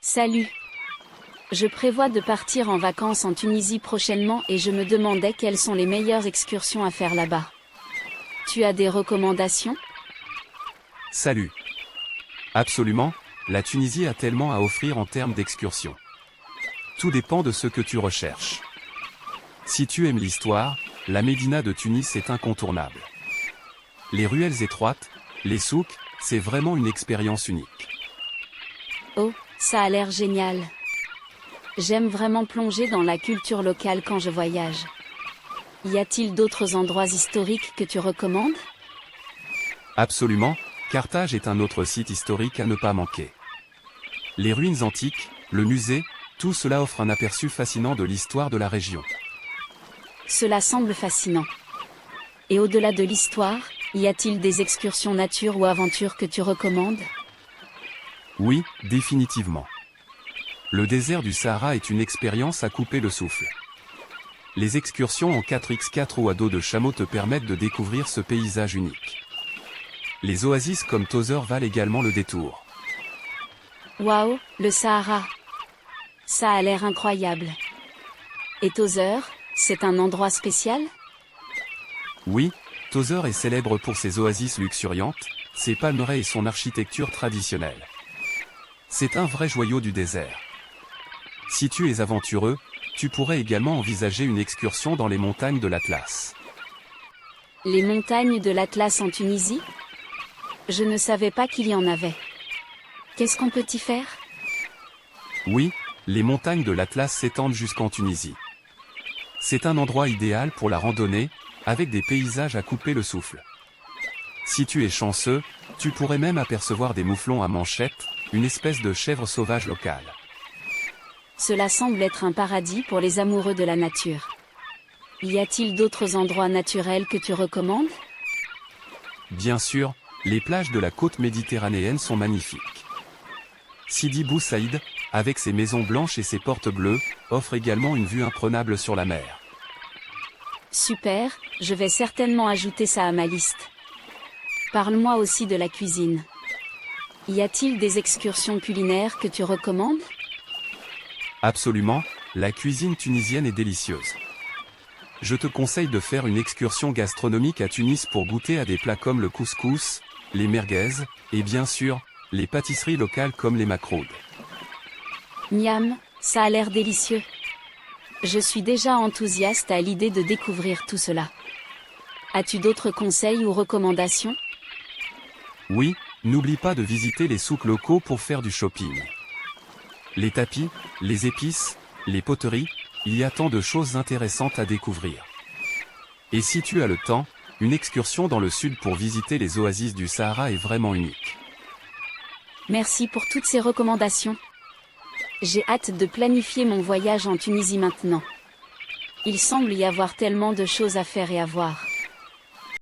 Salut. Je prévois de partir en vacances en Tunisie prochainement et je me demandais quelles sont les meilleures excursions à faire là-bas. Tu as des recommandations? Salut. Absolument, la Tunisie a tellement à offrir en termes d'excursions. Tout dépend de ce que tu recherches. Si tu aimes l'histoire, la Médina de Tunis est incontournable. Les ruelles étroites, les souks, c'est vraiment une expérience unique. Oh, ça a l'air génial. J'aime vraiment plonger dans la culture locale quand je voyage. Y a-t-il d'autres endroits historiques que tu recommandes? Absolument, Carthage est un autre site historique à ne pas manquer. Les ruines antiques, le musée, tout cela offre un aperçu fascinant de l'histoire de la région. Cela semble fascinant. Et au-delà de l'histoire, y a-t-il des excursions nature ou aventures que tu recommandes? Oui, définitivement. Le désert du Sahara est une expérience à couper le souffle. Les excursions en 4x4 ou à dos de chameau te permettent de découvrir ce paysage unique. Les oasis comme Tozeur valent également le détour. Waouh, le Sahara. Ça a l'air incroyable. Et Tozeur, c'est un endroit spécial? Oui, Tozeur est célèbre pour ses oasis luxuriantes, ses palmeraies et son architecture traditionnelle. C'est un vrai joyau du désert. Si tu es aventureux, tu pourrais également envisager une excursion dans les montagnes de l'Atlas. Les montagnes de l'Atlas en Tunisie? Je ne savais pas qu'il y en avait. Qu'est-ce qu'on peut y faire? Oui, les montagnes de l'Atlas s'étendent jusqu'en Tunisie. C'est un endroit idéal pour la randonnée, avec des paysages à couper le souffle. Si tu es chanceux, tu pourrais même apercevoir des mouflons à manchettes, une espèce de chèvre sauvage locale. Cela semble être un paradis pour les amoureux de la nature. Y a-t-il d'autres endroits naturels que tu recommandes? Bien sûr, les plages de la côte méditerranéenne sont magnifiques. Sidi Bou Saïd, avec ses maisons blanches et ses portes bleues, offre également une vue imprenable sur la mer. Super, je vais certainement ajouter ça à ma liste. Parle-moi aussi de la cuisine. Y a-t-il des excursions culinaires que tu recommandes? Absolument, la cuisine tunisienne est délicieuse. Je te conseille de faire une excursion gastronomique à Tunis pour goûter à des plats comme le couscous, les merguez, et bien sûr, les pâtisseries locales comme les makrouds. Miam, ça a l'air délicieux. Je suis déjà enthousiaste à l'idée de découvrir tout cela. As-tu d'autres conseils ou recommandations? Oui, n'oublie pas de visiter les souks locaux pour faire du shopping. Les tapis, les épices, les poteries, il y a tant de choses intéressantes à découvrir. Et si tu as le temps, une excursion dans le sud pour visiter les oasis du Sahara est vraiment unique. Merci pour toutes ces recommandations. J'ai hâte de planifier mon voyage en Tunisie maintenant. Il semble y avoir tellement de choses à faire et à voir.